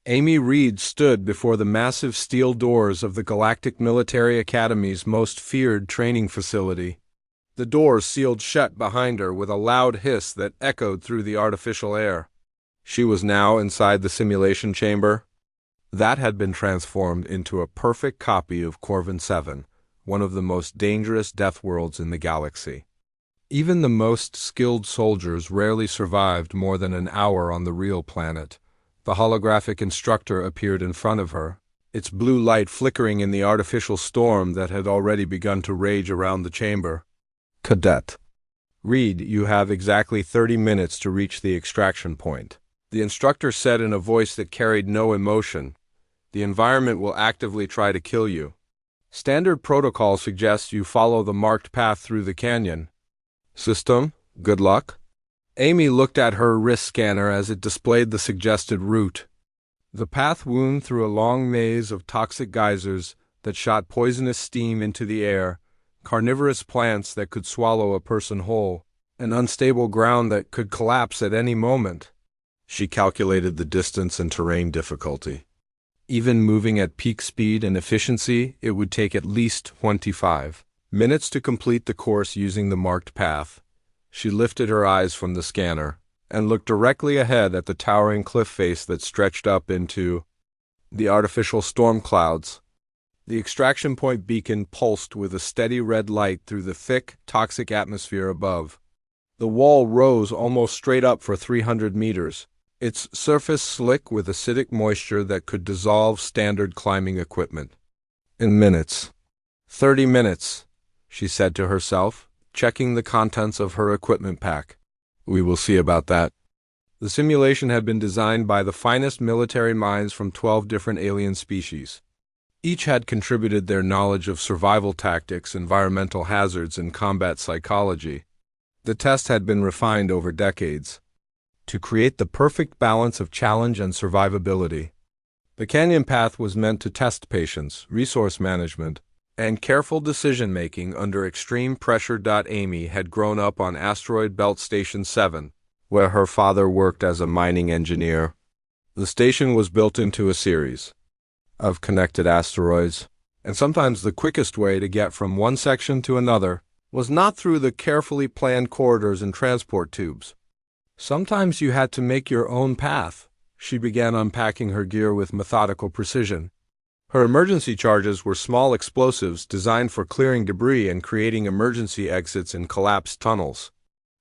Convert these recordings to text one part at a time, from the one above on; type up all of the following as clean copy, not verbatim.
Amy Reed stood before the massive steel doors of the Galactic Military Academy's most feared training facility. The doors sealed shut behind her with a loud hiss that echoed through the artificial air. She was now inside the simulation chamber. That had been transformed into a perfect copy of Corvin 7, one of the most dangerous Deathworlds in the galaxy. Even the most skilled soldiers rarely survived more than an hour on the real planet. The holographic instructor appeared in front of her, its blue light flickering in the artificial storm that had already begun to rage around the chamber. Cadet. Reed, you have exactly 30 minutes to reach the extraction point. The instructor said in a voice that carried no emotion. The environment will actively try to kill you. Standard protocol suggests you follow the marked path through the canyon. System, good luck. Amy looked at her wrist scanner as it displayed the suggested route. The path wound through a long maze of toxic geysers that shot poisonous steam into the air, carnivorous plants that could swallow a person whole, and unstable ground that could collapse at any moment. She calculated the distance and terrain difficulty. Even moving at peak speed and efficiency, it would take at least 25 minutes to complete the course using the marked path. She lifted her eyes from the scanner and looked directly ahead at the towering cliff face that stretched up into the artificial storm clouds. The extraction point beacon pulsed with a steady red light through the thick, toxic atmosphere above. The wall rose almost straight up for 300 meters, its surface slick with acidic moisture that could dissolve standard climbing equipment. In minutes. 30 minutes, she said to herself, checking the contents of her equipment pack. We will see about that. The simulation had been designed by the finest military minds from 12 different alien species. Each had contributed their knowledge of survival tactics, environmental hazards, and combat psychology. The test had been refined over decades to create the perfect balance of challenge and survivability. The canyon path was meant to test patience, resource management, and careful decision-making under extreme pressure. Amy had grown up on Asteroid Belt Station 7, where her father worked as a mining engineer. The station was built into a series of connected asteroids, and sometimes the quickest way to get from one section to another was not through the carefully planned corridors and transport tubes. Sometimes you had to make your own path. She began unpacking her gear with methodical precision. Her emergency charges were small explosives designed for clearing debris and creating emergency exits in collapsed tunnels.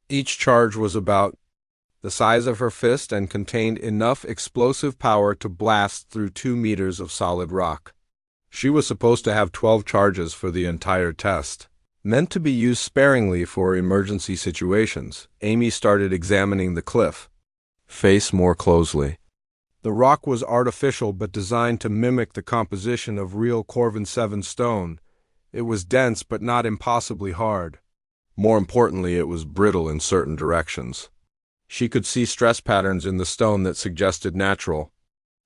Each charge was about the size of her fist and contained enough explosive power to blast through 2 meters of solid rock. She was supposed to have 12 charges for the entire test, meant to be used sparingly for emergency situations. Amy started examining the cliff face more closely. The rock was artificial but designed to mimic the composition of real Corvin 7 stone. It was dense but not impossibly hard. More importantly, it was brittle in certain directions. She could see stress patterns in the stone that suggested natural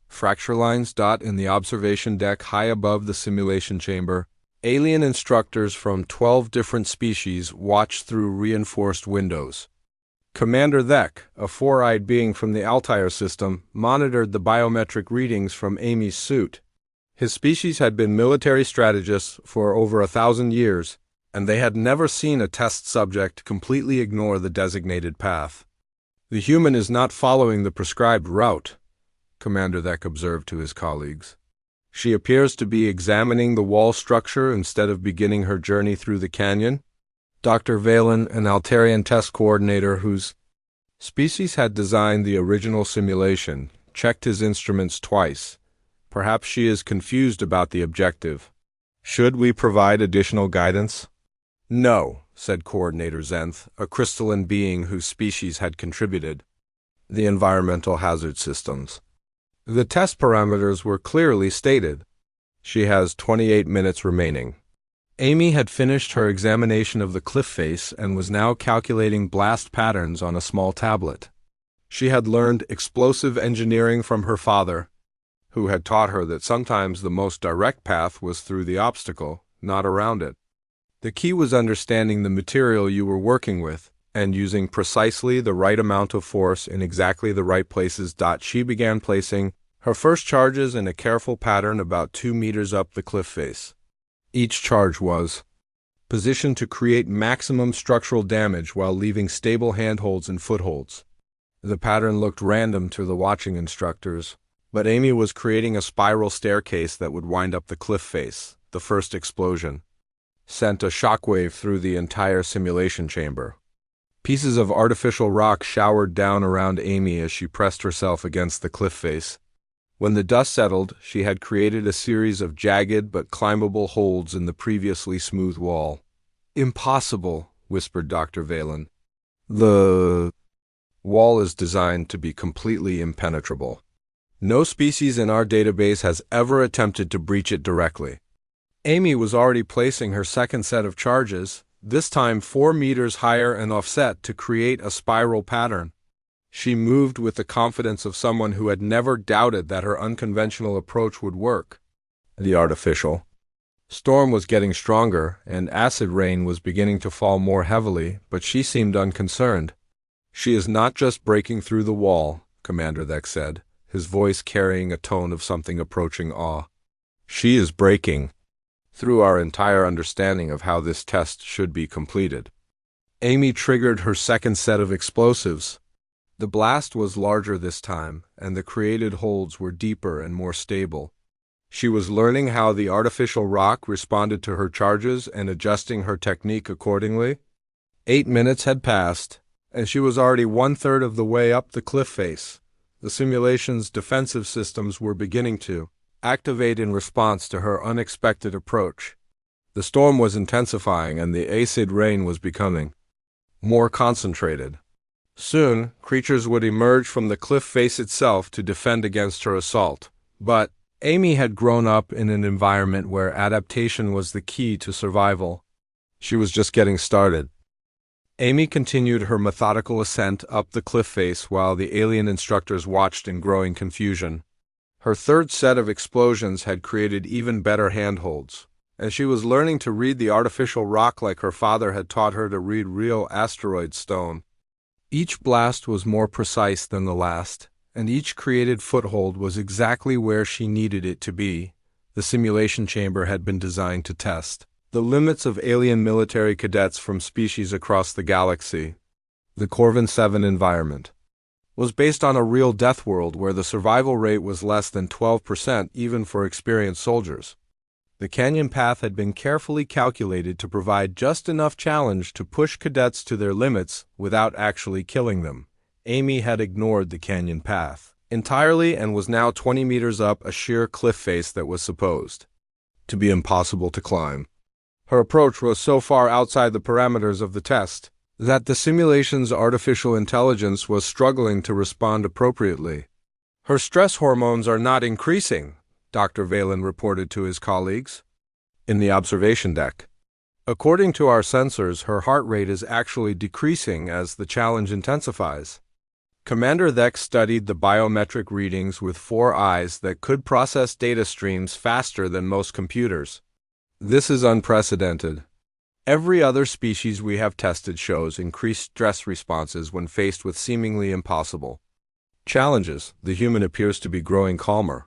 fracture lines. In the observation deck high above the simulation chamber, alien instructors from 12 different species watched through reinforced windows. Commander Thek, a four-eyed being from the Altair system, monitored the biometric readings from Amy's suit. His species had been military strategists for over 1,000 years, and they had never seen a test subject completely ignore the designated path. The human is not following the prescribed route, Commander Thek observed to his colleagues. She appears to be examining the wall structure instead of beginning her journey through the canyon. Dr. Valen, an Altarian test coordinator whose species had designed the original simulation, checked his instruments twice. Perhaps she is confused about the objective. Should we provide additional guidance? No, said Coordinator Zenth, a crystalline being whose species had contributed the environmental hazard systems. The test parameters were clearly stated. She has 28 minutes remaining. Amy had finished her examination of the cliff face and was now calculating blast patterns on a small tablet. She had learned explosive engineering from her father, who had taught her that sometimes the most direct path was through the obstacle, not around it. The key was understanding the material you were working with and using precisely the right amount of force in exactly the right places. She began placing her first charges in a careful pattern about 2 meters up the cliff face. Each charge was positioned to create maximum structural damage while leaving stable handholds and footholds. The pattern looked random to the watching instructors, but Amy was creating a spiral staircase that would wind up the cliff face. The first explosion sent a shockwave through the entire simulation chamber. Pieces of artificial rock showered down around Amy as she pressed herself against the cliff face. When the dust settled, she had created a series of jagged but climbable holds in the previously smooth wall. "Impossible," whispered Dr. Valen. "The wall is designed to be completely impenetrable. No species in our database has ever attempted to breach it directly." Amy was already placing her second set of charges, this time 4 meters higher and offset, to create a spiral pattern. She moved with the confidence of someone who had never doubted that her unconventional approach would work. The artificial storm was getting stronger, and acid rain was beginning to fall more heavily, but she seemed unconcerned. "She is not just breaking through the wall," Commander Thek said, his voice carrying a tone of something approaching awe. "She is breaking through our entire understanding of how this test should be completed." Amy triggered her second set of explosives. The blast was larger this time, and the created holds were deeper and more stable. She was learning how the artificial rock responded to her charges and adjusting her technique accordingly. 8 minutes had passed, and she was already 1/3 of the way up the cliff face. The simulation's defensive systems were beginning to activate in response to her unexpected approach. The storm was intensifying, and the acid rain was becoming more concentrated. Soon, creatures would emerge from the cliff face itself to defend against her assault. But Amy had grown up in an environment where adaptation was the key to survival. She was just getting started. Amy continued her methodical ascent up the cliff face while the alien instructors watched in growing confusion. Her third set of explosions had created even better handholds, and she was learning to read the artificial rock like her father had taught her to read real asteroid stone. Each blast was more precise than the last, and each created foothold was exactly where she needed it to be. The simulation chamber had been designed to test the limits of alien military cadets from species across the galaxy. The Corvin 7 environment was based on a real Deathworld where the survival rate was less than 12% even for experienced soldiers. The canyon path had been carefully calculated to provide just enough challenge to push cadets to their limits without actually killing them. Amy had ignored the canyon path entirely and was now 20 meters up a sheer cliff face that was supposed to be impossible to climb. Her approach was so far outside the parameters of the test that the simulation's artificial intelligence was struggling to respond appropriately. "Her stress hormones are not increasing," Dr. Valen reported to his colleagues in the observation deck. "According to our sensors, her heart rate is actually decreasing as the challenge intensifies." Commander Thek studied the biometric readings with 4 eyes that could process data streams faster than most computers. "This is unprecedented. Every other species we have tested shows increased stress responses when faced with seemingly impossible challenges. The human appears to be growing calmer."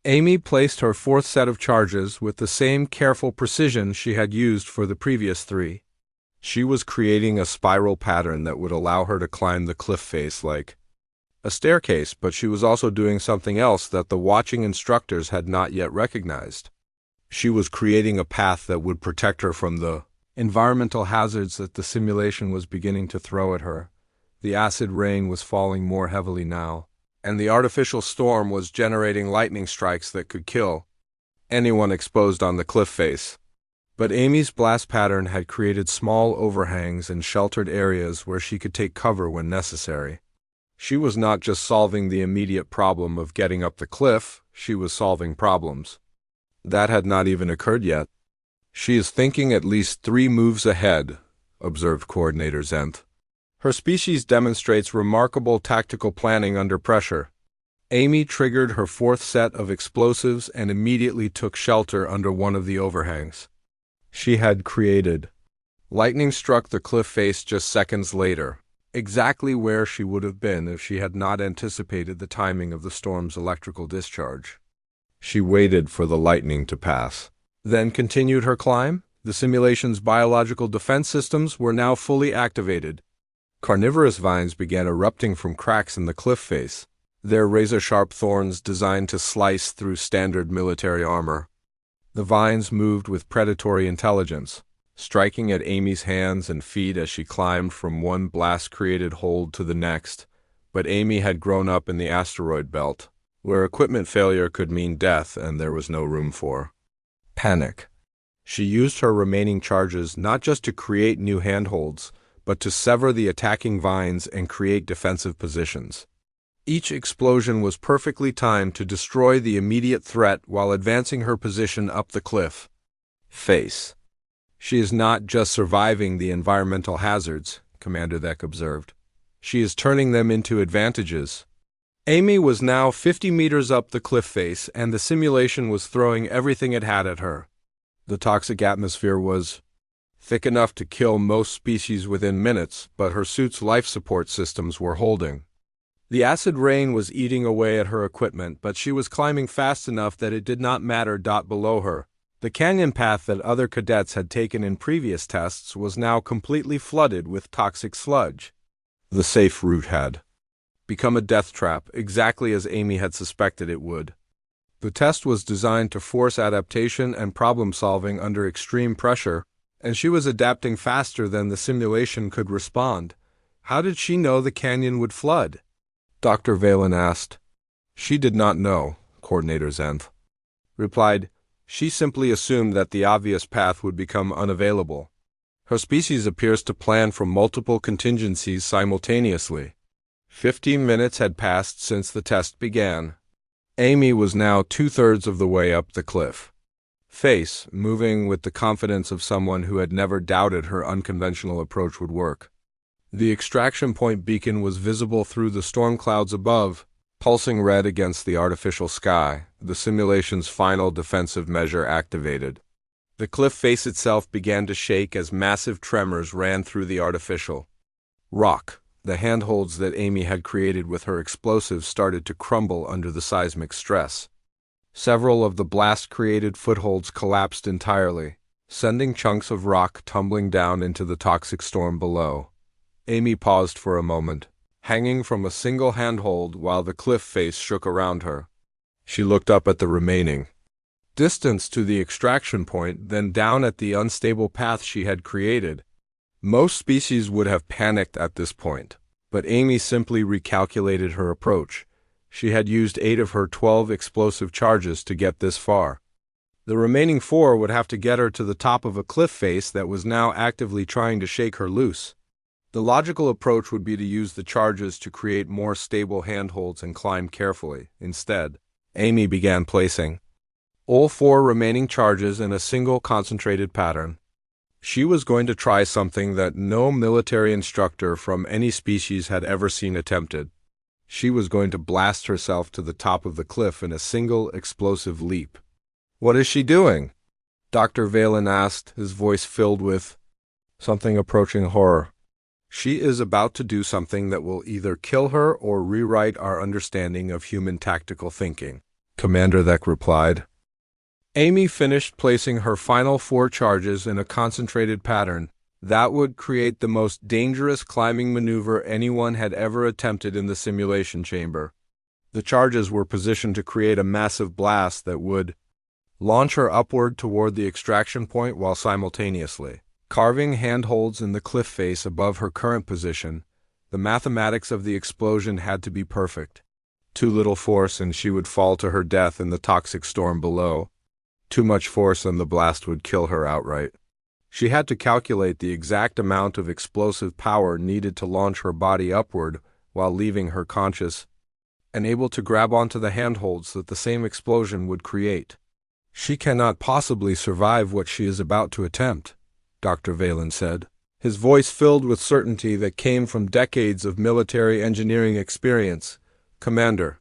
Amy placed her fourth set of charges with the same careful precision she had used for the previous 3. She was creating a spiral pattern that would allow her to climb the cliff face like a staircase, but she was also doing something else that the watching instructors had not yet recognized. She was creating a path that would protect her from the environmental hazards that the simulation was beginning to throw at her. The acid rain was falling more heavily now, and the artificial storm was generating lightning strikes that could kill anyone exposed on the cliff face. But Amy's blast pattern had created small overhangs and sheltered areas where she could take cover when necessary. She was not just solving the immediate problem of getting up the cliff, she was solving problems that had not even occurred yet. "She is thinking at least 3 moves ahead," observed Coordinator Zenth. "Her species demonstrates remarkable tactical planning under pressure." Amy triggered her fourth set of explosives and immediately took shelter under one of the overhangs she had created. Lightning struck the cliff face just seconds later, exactly where she would have been if she had not anticipated the timing of the storm's electrical discharge. She waited for the lightning to pass, then continued her climb. The simulation's biological defense systems were now fully activated. Carnivorous vines began erupting from cracks in the cliff face, their razor-sharp thorns designed to slice through standard military armor. The vines moved with predatory intelligence, striking at Amy's hands and feet as she climbed from one blast-created hold to the next. But Amy had grown up in the asteroid belt, where equipment failure could mean death and there was no room for panic. She used her remaining charges not just to create new handholds, but to sever the attacking vines and create defensive positions. Each explosion was perfectly timed to destroy the immediate threat while advancing her position up the cliff face. She is not just surviving the environmental hazards, Commander Thek observed. She is turning them into advantages. Amy was now 50 meters up the cliff face, and the simulation was throwing everything it had at her. The toxic atmosphere was thick enough to kill most species within minutes, but her suit's life support systems were holding. The acid rain was eating away at her equipment, but she was climbing fast enough that it did not matter. Below her, the canyon path that other cadets had taken in previous tests was now completely flooded with toxic sludge. The safe route had become a death trap, exactly as Amy had suspected it would. The test was designed to force adaptation and problem-solving under extreme pressure, and she was adapting faster than the simulation could respond. How did she know the canyon would flood? Dr. Valen asked. She did not know, Coordinator Zenth replied. She simply assumed that the obvious path would become unavailable. Her species appears to plan for multiple contingencies simultaneously. 15 minutes had passed since the test began. Amy was now 2/3 of the way up the cliff face, moving with the confidence of someone who had never doubted her unconventional approach would work. The extraction point beacon was visible through the storm clouds above, pulsing red against the artificial sky, the simulation's final defensive measure activated. The cliff face itself began to shake as massive tremors ran through the artificial rock. The handholds that Amy had created with her explosives started to crumble under the seismic stress. Several of the blast-created footholds collapsed entirely, sending chunks of rock tumbling down into the toxic storm below. Amy paused for a moment, hanging from a single handhold while the cliff face shook around her. She looked up at the remaining distance to the extraction point, then down at the unstable path she had created. Most species would have panicked at this point, but Amy simply recalculated her approach. She had used 8 of her 12 explosive charges to get this far. The remaining 4 would have to get her to the top of a cliff face that was now actively trying to shake her loose. The logical approach would be to use the charges to create more stable handholds and climb carefully. Instead, Amy began placing all 4 remaining charges in a single concentrated pattern. She was going to try something that no military instructor from any species had ever seen attempted. She was going to blast herself to the top of the cliff in a single explosive leap. "What is she doing?" Dr. Valen asked, his voice filled with something approaching horror. "She is about to do something that will either kill her or rewrite our understanding of human tactical thinking," Commander Thek replied. Amy finished placing her final 4 charges in a concentrated pattern that would create the most dangerous climbing maneuver anyone had ever attempted in the simulation chamber. The charges were positioned to create a massive blast that would launch her upward toward the extraction point while simultaneously carving handholds in the cliff face above her current position. The mathematics of the explosion had to be perfect. Too little force and she would fall to her death in the toxic storm below. Too much force and the blast would kill her outright. She had to calculate the exact amount of explosive power needed to launch her body upward while leaving her conscious and able to grab onto the handholds that the same explosion would create. "She cannot possibly survive what she is about to attempt," Dr. Valen said, his voice filled with certainty that came from decades of military engineering experience. "Commander."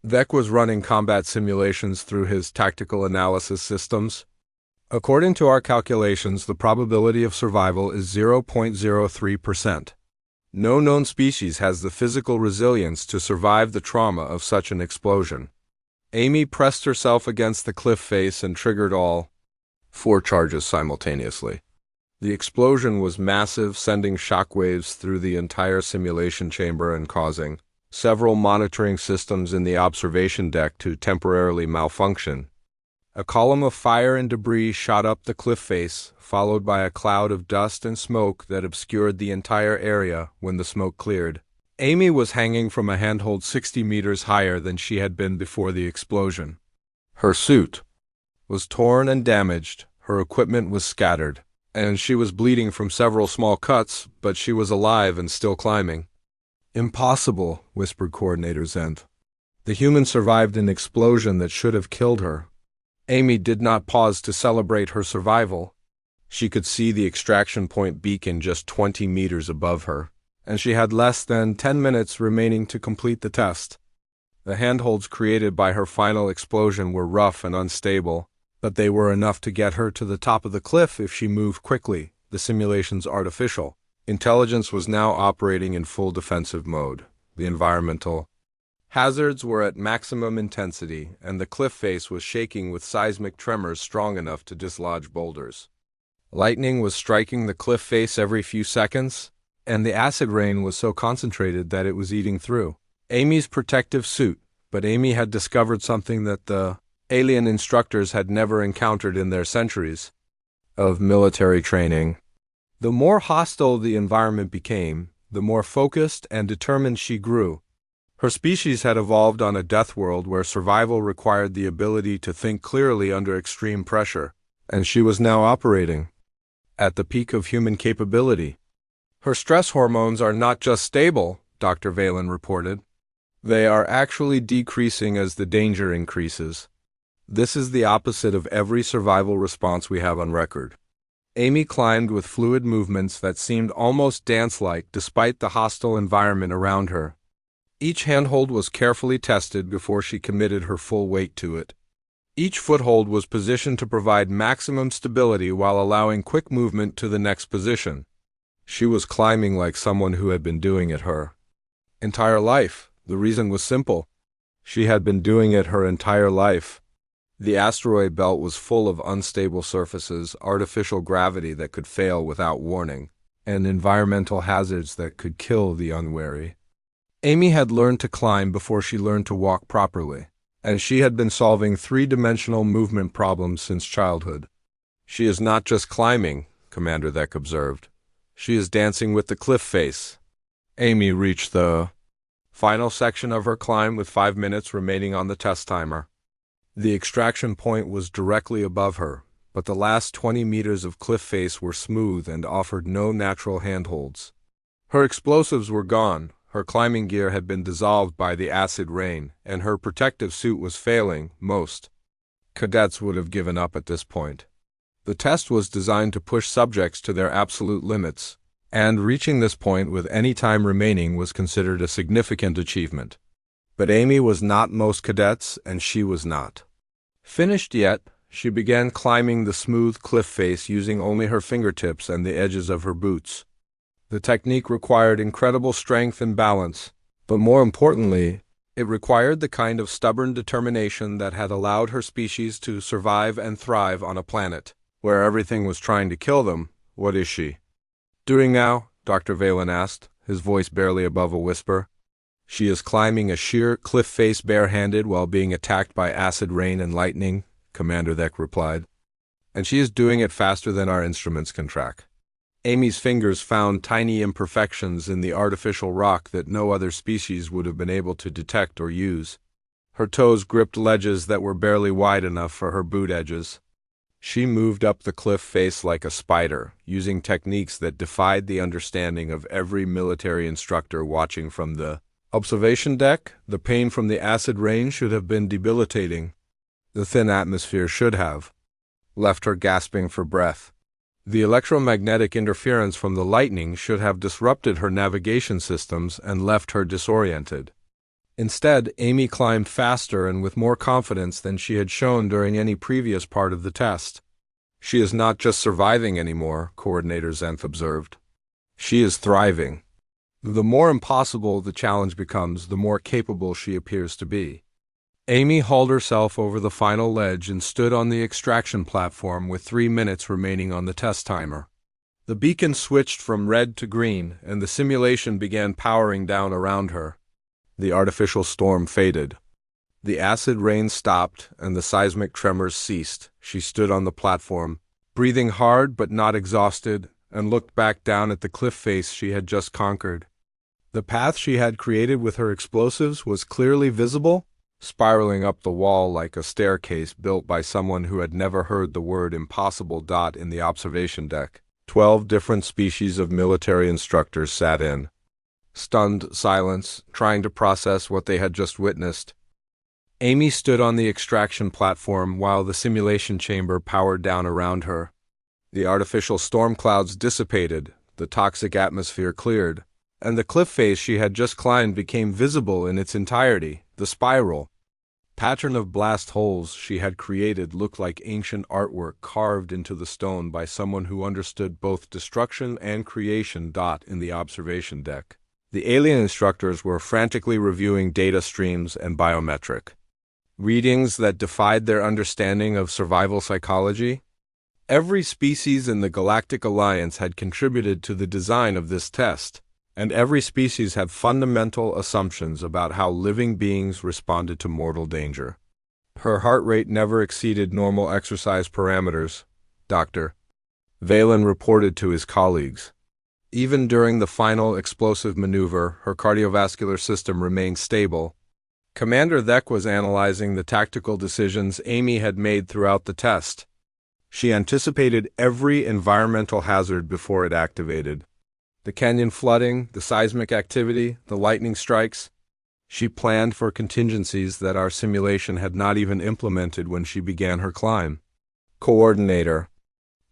Thek was running combat simulations through his tactical analysis systems. "According to our calculations, the probability of survival is 0.03%. No known species has the physical resilience to survive the trauma of such an explosion. Amy pressed herself against the cliff face and triggered all 4 charges simultaneously. The explosion was massive, sending shockwaves through the entire simulation chamber and causing several monitoring systems in the observation deck to temporarily malfunction. A column of fire and debris shot up the cliff face, followed by a cloud of dust and smoke that obscured the entire area when the smoke cleared. Amy was hanging from a handhold 60 meters higher than she had been before the explosion. Her suit was torn and damaged, her equipment was scattered, and she was bleeding from several small cuts, but she was alive and still climbing. "Impossible," whispered Coordinator Zenth. "The human survived an explosion that should have killed her." Amy did not pause to celebrate her survival. She could see the extraction point beacon just 20 meters above her, and she had less than 10 minutes remaining to complete the test. The handholds created by her final explosion were rough and unstable, but they were enough to get her to the top of the cliff if she moved quickly. The simulation's artificial intelligence was now operating in full defensive mode. The environmental hazards were at maximum intensity, and the cliff face was shaking with seismic tremors strong enough to dislodge boulders. Lightning was striking the cliff face every few seconds, and the acid rain was so concentrated that it was eating through Amy's protective suit. But Amy had discovered something that the alien instructors had never encountered in their centuries of military training. The more hostile the environment became, the more focused and determined she grew. Her species had evolved on a Deathworld where survival required the ability to think clearly under extreme pressure, and she was now operating at the peak of human capability. "Her stress hormones are not just stable," Dr. Valen reported. "They are actually decreasing as the danger increases. This is the opposite of every survival response we have on record." Amy climbed with fluid movements that seemed almost dance-like despite the hostile environment around her. Each handhold was carefully tested before she committed her full weight to it. Each foothold was positioned to provide maximum stability while allowing quick movement to the next position. She was climbing like someone who had been doing it her entire life. The reason was simple. She had been doing it her entire life. The asteroid belt was full of unstable surfaces, artificial gravity that could fail without warning, and environmental hazards that could kill the unwary. Amy had learned to climb before she learned to walk properly, and she had been solving 3-dimensional movement problems since childhood. "She is not just climbing," Commander Thek observed. "She is dancing with the cliff face." Amy reached the final section of her climb with 5 minutes remaining on the test timer. The extraction point was directly above her, but the last 20 meters of cliff face were smooth and offered no natural handholds. Her explosives were gone, her climbing gear had been dissolved by the acid rain, and her protective suit was failing. Most cadets would have given up at this point. The test was designed to push subjects to their absolute limits, and reaching this point with any time remaining was considered a significant achievement. But Amy was not most cadets, and she was not finished yet. She began climbing the smooth cliff face using only her fingertips and the edges of her boots. The technique required incredible strength and balance, but more importantly, it required the kind of stubborn determination that had allowed her species to survive and thrive on a planet where everything was trying to kill them. "What is she doing now?" Dr. Valen asked, his voice barely above a whisper. "She is climbing a sheer cliff face barehanded while being attacked by acid rain and lightning," Commander Thek replied. "And she is doing it faster than our instruments can track." Amy's fingers found tiny imperfections in the artificial rock that no other species would have been able to detect or use. Her toes gripped ledges that were barely wide enough for her boot edges. She moved up the cliff face like a spider, using techniques that defied the understanding of every military instructor watching from the observation deck. The pain from the acid rain should have been debilitating. The thin atmosphere should have left her gasping for breath. The electromagnetic interference from the lightning should have disrupted her navigation systems and left her disoriented. Instead, Amy climbed faster and with more confidence than she had shown during any previous part of the test. "She is not just surviving anymore," Coordinator Zenth observed. "She is thriving." The more impossible the challenge becomes, the more capable she appears to be. Amy hauled herself over the final ledge and stood on the extraction platform with 3 minutes remaining on the test timer. The beacon switched from red to green, and the simulation began powering down around her. The artificial storm faded. The acid rain stopped, and the seismic tremors ceased. She stood on the platform, breathing hard but not exhausted, and looked back down at the cliff face she had just conquered. The path she had created with her explosives was clearly visible, spiraling up the wall like a staircase built by someone who had never heard the word impossible. In the observation deck, 12 different species of military instructors sat in stunned silence, trying to process what they had just witnessed. Amy stood on the extraction platform while the simulation chamber powered down around her. The artificial storm clouds dissipated, the toxic atmosphere cleared, and the cliff face she had just climbed became visible in its entirety. The spiral pattern of blast holes she had created looked like ancient artwork carved into the stone by someone who understood both destruction and creation. In the observation deck, the alien instructors were frantically reviewing data streams and biometric readings that defied their understanding of survival psychology. Every species in the Galactic Alliance had contributed to the design of this test, and every species had fundamental assumptions about how living beings responded to mortal danger. Her heart rate never exceeded normal exercise parameters, Dr. Valen reported to his colleagues. Even during the final explosive maneuver, her cardiovascular system remained stable. Commander Thek was analyzing the tactical decisions Amy had made throughout the test. She anticipated every environmental hazard before it activated. The canyon flooding, the seismic activity, the lightning strikes. She planned for contingencies that our simulation had not even implemented when she began her climb. Coordinator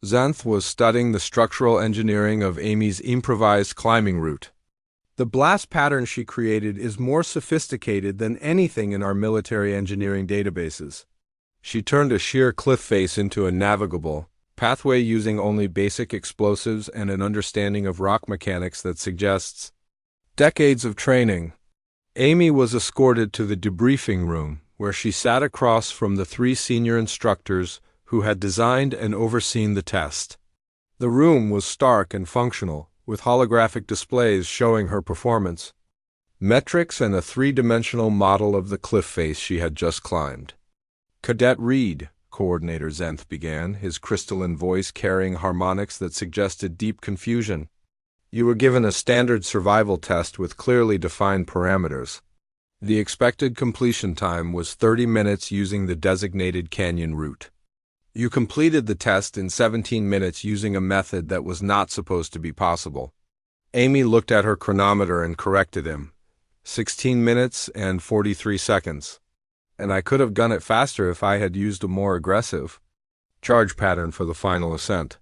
Xanth was studying the structural engineering of Amy's improvised climbing route. The blast pattern she created is more sophisticated than anything in our military engineering databases. She turned a sheer cliff face into a navigable pathway using only basic explosives and an understanding of rock mechanics that suggests decades of training. Amy was escorted to the debriefing room, where she sat across from the 3 senior instructors who had designed and overseen the test. The room was stark and functional, with holographic displays showing her performance, metrics, and a 3-dimensional model of the cliff face she had just climbed. Cadet Reed, Coordinator Xanth began, his crystalline voice carrying harmonics that suggested deep confusion. You were given a standard survival test with clearly defined parameters. The expected completion time was 30 minutes using the designated canyon route. You completed the test in 17 minutes using a method that was not supposed to be possible. Amy looked at her chronometer and corrected him. 16 minutes and 43 seconds. And I could have done it faster if I had used a more aggressive charge pattern for the final ascent.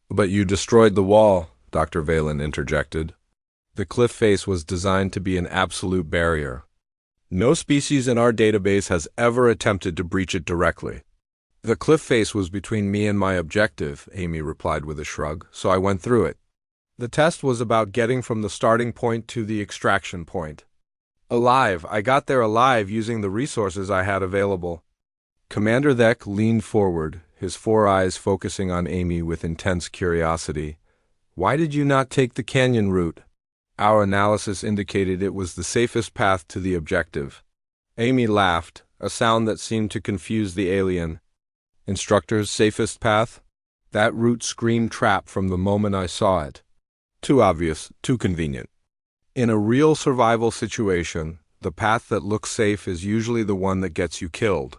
But you destroyed the wall, Dr. Valen interjected. The cliff face was designed to be an absolute barrier. No species in our database has ever attempted to breach it directly. The cliff face was between me and my objective, Amy replied with a shrug, so I went through it. The test was about getting from the starting point to the extraction point. Alive, I got there alive using the resources I had available. Commander Thek leaned forward, his 4 eyes focusing on Amy with intense curiosity. Why did you not take the canyon route? Our analysis indicated it was the safest path to the objective. Amy laughed, a sound that seemed to confuse the alien. Instructor's safest path? That route screamed trap from the moment I saw it. Too obvious, too convenient. In a real survival situation, the path that looks safe is usually the one that gets you killed.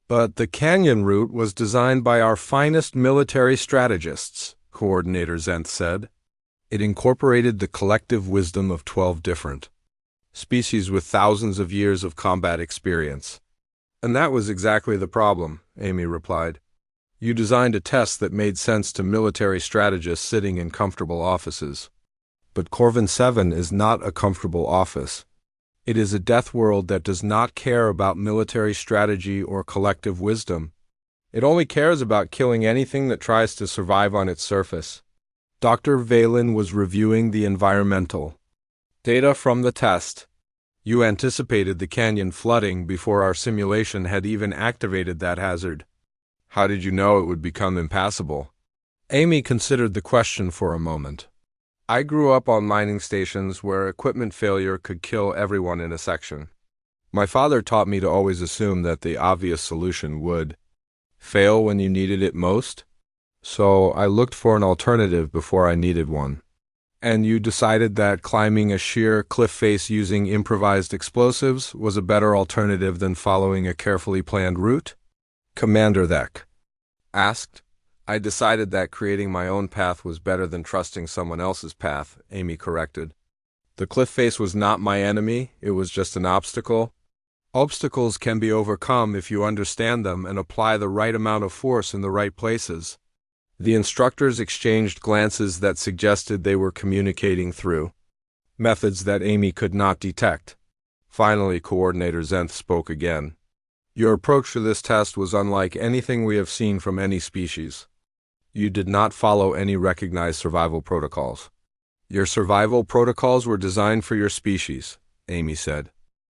But the canyon route was designed by our finest military strategists, Coordinator Xanth said. It incorporated the collective wisdom of 12 different species with thousands of years of combat experience. And that was exactly the problem, Amy replied. You designed a test that made sense to military strategists sitting in comfortable offices. But Corvin 7 is not a comfortable office. It is a death world that does not care about military strategy or collective wisdom. It only cares about killing anything that tries to survive on its surface. Dr. Valen was reviewing the environmental Data from the test. You anticipated the canyon flooding before our simulation had even activated that hazard. How did you know it would become impassable? Amy considered the question for a moment. I grew up on mining stations where equipment failure could kill everyone in a section. My father taught me to always assume that the obvious solution would fail when you needed it most, so I looked for an alternative before I needed one. And you decided that climbing a sheer cliff face using improvised explosives was a better alternative than following a carefully planned route? Commander Thek asked. I decided that creating my own path was better than trusting someone else's path, Amy corrected. The cliff face was not my enemy, it was just an obstacle. Obstacles can be overcome if you understand them and apply the right amount of force in the right places. The instructors exchanged glances that suggested they were communicating through methods that Amy could not detect. Finally, Coordinator Zenth spoke again. Your approach to this test was unlike anything we have seen from any species. You did not follow any recognized survival protocols. Your survival protocols were designed for your species, Amy said.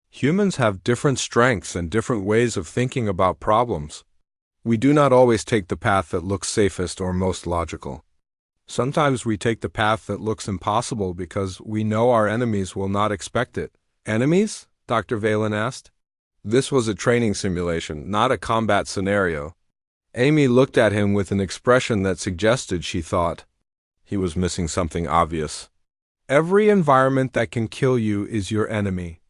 Humans have different strengths and different ways of thinking about problems. We do not always take the path that looks safest or most logical. Sometimes we take the path that looks impossible because we know our enemies will not expect it. Enemies? Dr. Valen asked. This was a training simulation, not a combat scenario. Amy looked at him with an expression that suggested she thought he was missing something obvious. Every environment that can kill you is your enemy.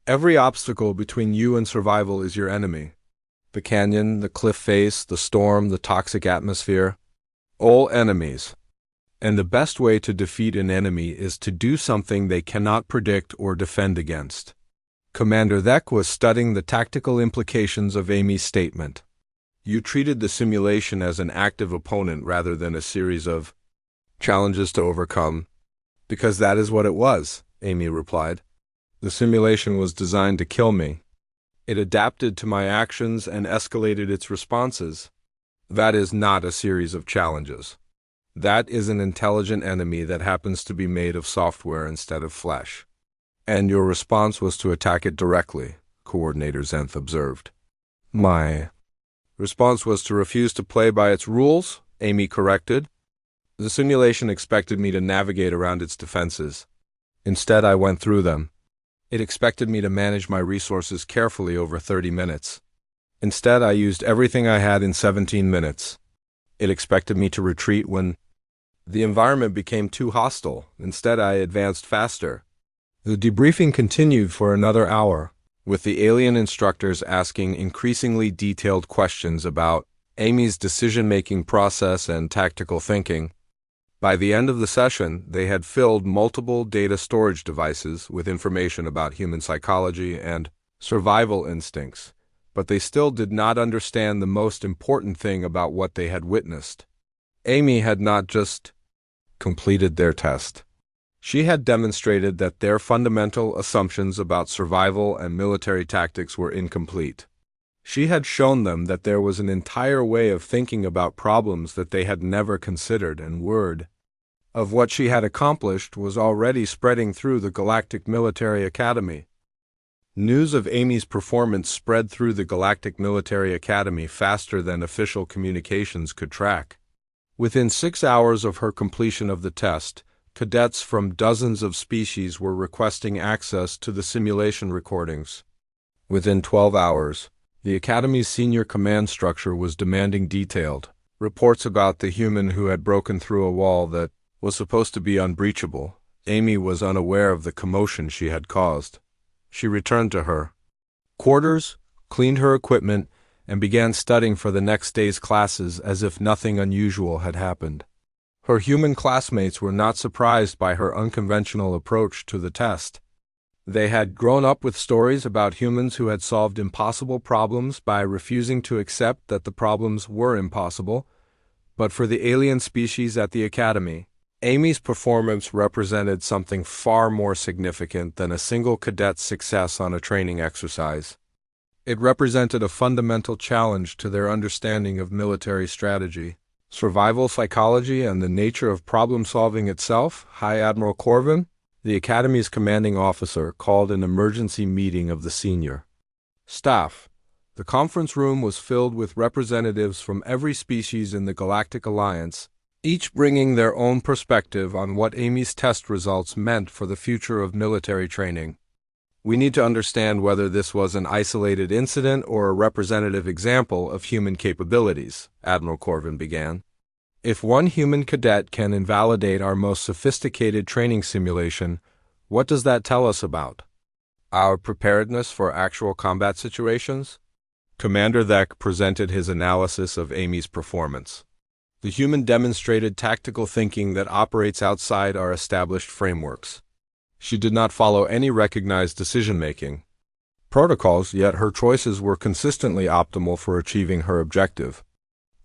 Every obstacle between you and survival is your enemy. The canyon, the cliff face, the storm, the toxic atmosphere. All enemies. And the best way to defeat an enemy is to do something they cannot predict or defend against. Commander Thek was studying the tactical implications of Amy's statement. You treated the simulation as an active opponent rather than a series of challenges to overcome. Because that is what it was, Amy replied. The simulation was designed to kill me. It adapted to my actions and escalated its responses. That is not a series of challenges. That is an intelligent enemy that happens to be made of software instead of flesh. And your response was to attack it directly, Coordinator Zenth observed. My response was to refuse to play by its rules, Amy corrected. The simulation expected me to navigate around its defenses. Instead, I went through them. It expected me to manage my resources carefully over 30 minutes. Instead, I used everything I had in 17 minutes. It expected me to retreat when the environment became too hostile. Instead, I advanced faster. The debriefing continued for another hour, with the alien instructors asking increasingly detailed questions about Amy's decision-making process and tactical thinking. By the end of the session, they had filled multiple data storage devices with information about human psychology and survival instincts, but they still did not understand the most important thing about what they had witnessed. Amy had not just completed their test. She had demonstrated that their fundamental assumptions about survival and military tactics were incomplete. She had shown them that there was an entire way of thinking about problems that they had never considered, and word of what she had accomplished was already spreading through the Galactic Military Academy. News of Amy's performance spread through the Galactic Military Academy faster than official communications could track. Within 6 hours of her completion of the test, cadets from dozens of species were requesting access to the simulation recordings. Within 12 hours, the Academy's senior command structure was demanding detailed reports about the human who had broken through a wall that was supposed to be unbreachable. Amy was unaware of the commotion she had caused. She returned to her quarters, cleaned her equipment, and began studying for the next day's classes as if nothing unusual had happened. Her human classmates were not surprised by her unconventional approach to the test. They had grown up with stories about humans who had solved impossible problems by refusing to accept that the problems were impossible. But for the alien species at the Academy, Amy's performance represented something far more significant than a single cadet's success on a training exercise. It represented a fundamental challenge to their understanding of military strategy, survival psychology, and the nature of problem-solving itself. High Admiral Corvin, The Academy's commanding officer called an emergency meeting of the senior staff. The conference room was filled with representatives from every species in the Galactic Alliance, each bringing their own perspective on what Amy's test results meant for the future of military training. We need to understand whether this was an isolated incident or a representative example of human capabilities, Admiral Corvin began. If one human cadet can invalidate our most sophisticated training simulation, what does that tell us about our preparedness for actual combat situations? Commander Thek presented his analysis of Amy's performance. The human demonstrated tactical thinking that operates outside our established frameworks. She did not follow any recognized decision-making protocols, yet her choices were consistently optimal for achieving her objective.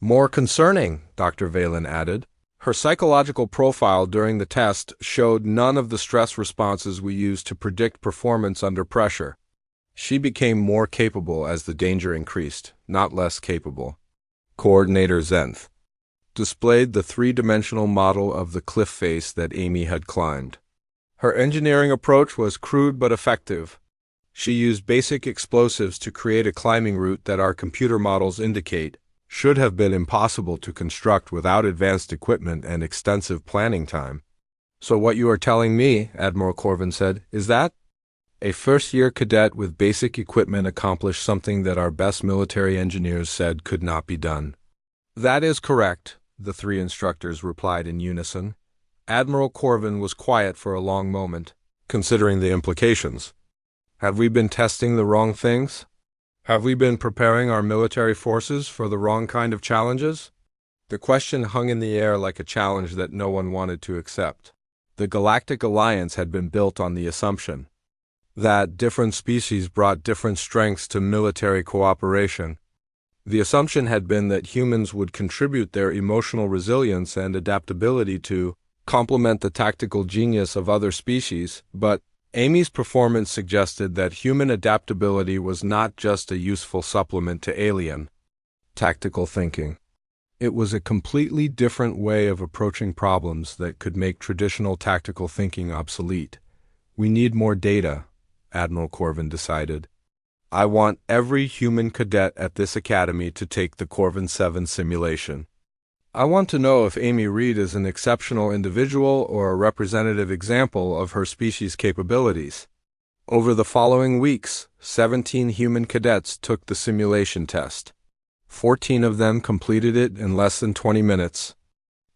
More concerning, Dr. Valen added, her psychological profile during the test showed none of the stress responses we use to predict performance under pressure. She became more capable as the danger increased, not less capable. Coordinator Zenth displayed the three-dimensional model of the cliff face that Amy had climbed. Her engineering approach was crude but effective. She used basic explosives to create a climbing route that our computer models indicate should have been impossible to construct without advanced equipment and extensive planning time. So what you are telling me, Admiral Corvin said, is that a first-year cadet with basic equipment accomplished something that our best military engineers said could not be done. That is correct, the three instructors replied in unison. Admiral Corvin was quiet for a long moment, considering the implications. Have we been testing the wrong things? Have we been preparing our military forces for the wrong kind of challenges? The question hung in the air like a challenge that no one wanted to accept. The Galactic Alliance had been built on the assumption that different species brought different strengths to military cooperation. The assumption had been that humans would contribute their emotional resilience and adaptability to complement the tactical genius of other species, but Amy's performance suggested that human adaptability was not just a useful supplement to alien tactical thinking. It was a completely different way of approaching problems that could make traditional tactical thinking obsolete. We need more data, Admiral Corvin decided. I want every human cadet at this academy to take the Corvin 7 simulation. I want to know if Amy Reed is an exceptional individual or a representative example of her species' capabilities. Over the following weeks, 17 human cadets took the simulation test. 14 of them completed it in less than 20 minutes.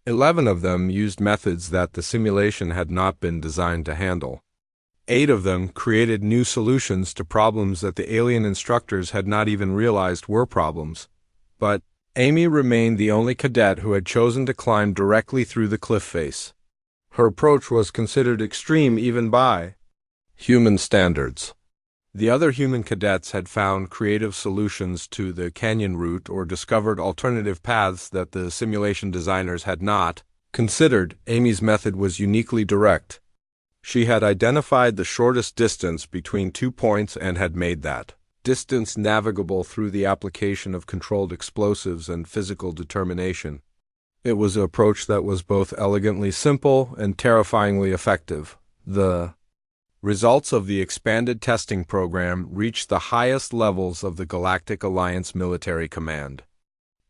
11 of them used methods that the simulation had not been designed to handle. 8 of them created new solutions to problems that the alien instructors had not even realized were problems. But Amy remained the only cadet who had chosen to climb directly through the cliff face. Her approach was considered extreme even by human standards. The other human cadets had found creative solutions to the canyon route or discovered alternative paths that the simulation designers had not considered. Amy's method was uniquely direct. She had identified the shortest distance between 2 points and had made that distance navigable through the application of controlled explosives and physical determination. It was an approach that was both elegantly simple and terrifyingly effective. The results of the expanded testing program reached the highest levels of the Galactic Alliance Military Command.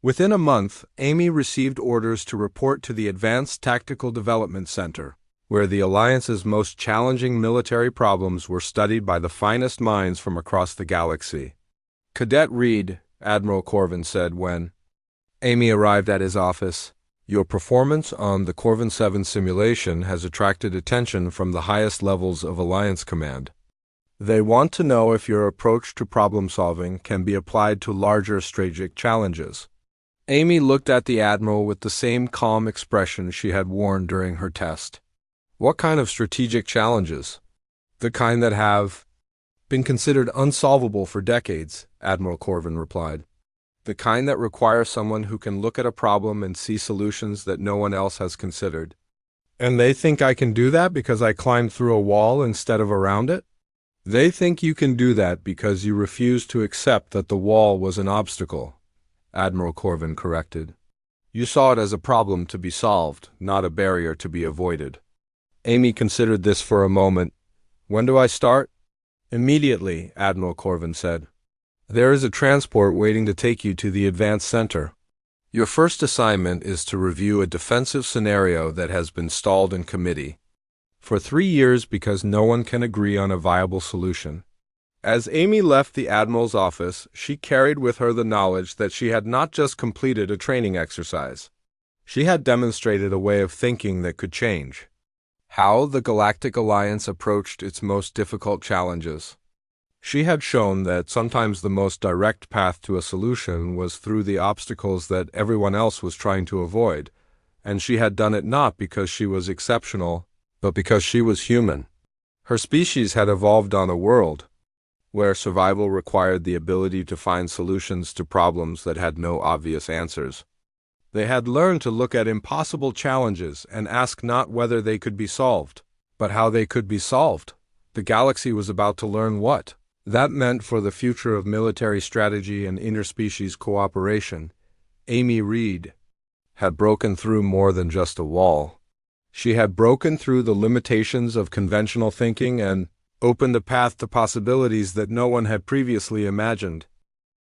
Within a month, Amy received orders to report to the Advanced Tactical Development Center, where the Alliance's most challenging military problems were studied by the finest minds from across the galaxy. Cadet Reed, Admiral Corvin said when Amy arrived at his office, your performance on the Corvin 7 simulation has attracted attention from the highest levels of Alliance Command. They want to know if your approach to problem-solving can be applied to larger strategic challenges. Amy looked at the Admiral with the same calm expression she had worn during her test. What kind of strategic challenges? The kind that have been considered unsolvable for decades, Admiral Corvin replied. The kind that require someone who can look at a problem and see solutions that no one else has considered. And they think I can do that because I climbed through a wall instead of around it? They think you can do that because you refused to accept that the wall was an obstacle, Admiral Corvin corrected. You saw it as a problem to be solved, not a barrier to be avoided. Amy considered this for a moment. When do I start? Immediately, Admiral Corvin said. There is a transport waiting to take you to the Advanced Center. Your first assignment is to review a defensive scenario that has been stalled in committee for 3 years because no one can agree on a viable solution. As Amy left the Admiral's office, she carried with her the knowledge that she had not just completed a training exercise. She had demonstrated a way of thinking that could change how the Galactic Alliance approached its most difficult challenges. She had shown that sometimes the most direct path to a solution was through the obstacles that everyone else was trying to avoid, and she had done it not because she was exceptional, but because she was human. Her species had evolved on a world where survival required the ability to find solutions to problems that had no obvious answers. They had learned to look at impossible challenges and ask not whether they could be solved, but how they could be solved. The galaxy was about to learn what that meant for the future of military strategy and interspecies cooperation. Amy Reed had broken through more than just a wall. She had broken through the limitations of conventional thinking and opened a path to possibilities that no one had previously imagined.